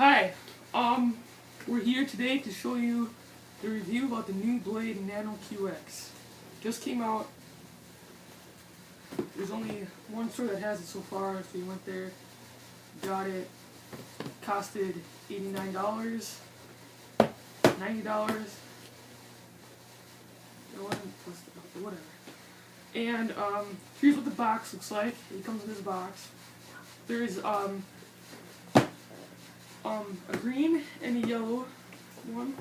Hi, we're here today to show you the review about the new Blade Nano QX. Just came out. There's only one store that has it so far, so we went there, got it. Costed $89, $90. Whatever. And here's what the box looks like. It comes in this box. There's a green and a yellow one.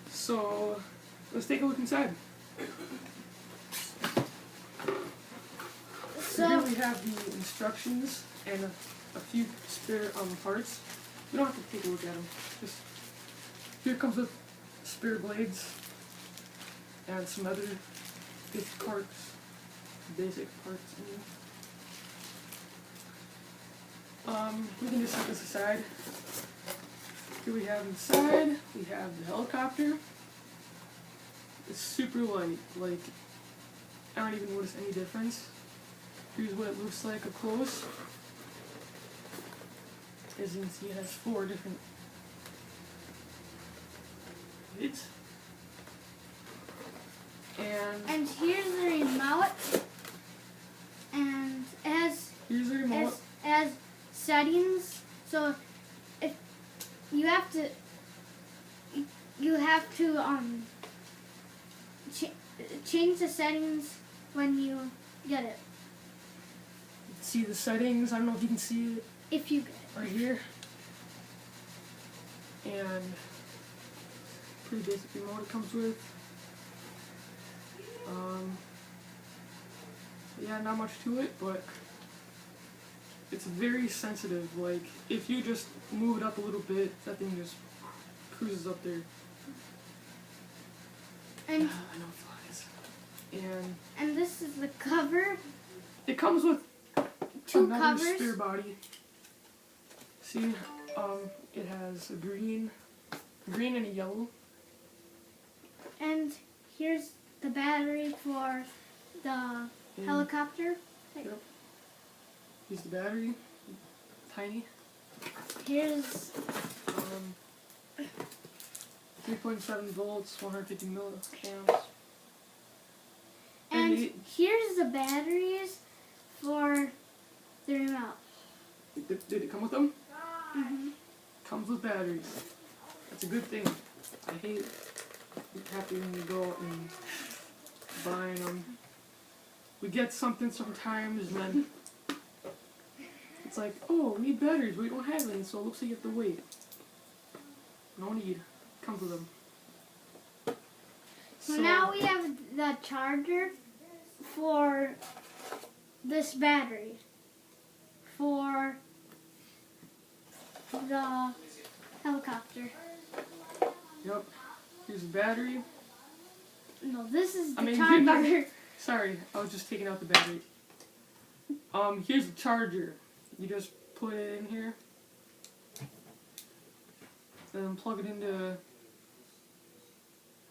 So let's take a look inside. So here we have the instructions and a few spare parts. You don't have to take a look at them. Just here comes with spare blades and some other basic parts. We can just set this aside. Here we have inside, we have the helicopter. It's super light, like, I don't even notice any difference. Here's what it looks like up close. As you can see, it has 4 different lids. And here's the remote. And here's the remote. As settings. So if you have to change the settings when you get it. See the settings. I don't know if you can see it. If you get it. Right here. And pretty basic remote it comes with. Yeah, not much to it, but it's very sensitive. Like, if you just move it up a little bit, that thing just cruises up there. And I know it flies. And this is the cover. It comes with 2 another covers. spare body. See, it has a green and a yellow. And here's the battery for the helicopter. Yep. Here's the battery. Tiny. Here's 3.7 volts, 150 milliamps. And here's the batteries for the remote. Did it come with them? Mm-hmm. Comes with batteries. That's a good thing. I hate having to go out and buying them. We get something sometimes and then it's like, oh, we need batteries, but we don't have any, so it looks like you have to wait. No need. Comes with them. So now we have the charger for this battery for the helicopter. Yep. Here's the battery. No, this is the charger. Sorry, I was just taking out the battery. Here's the charger. You just put it in here. Then plug it into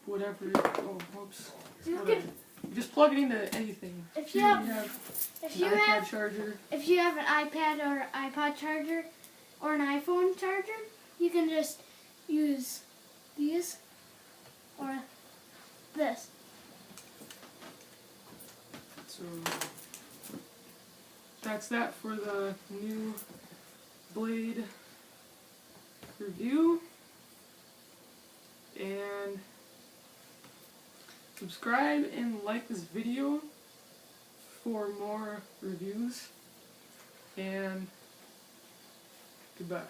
whatever. Oh, whoops. You just plug it into anything. If you have an iPad charger. If you have an iPad or iPod charger or an iPhone charger, you can just use these or this. So that's that for the new Blade review. And subscribe and like this video for more reviews. And goodbye.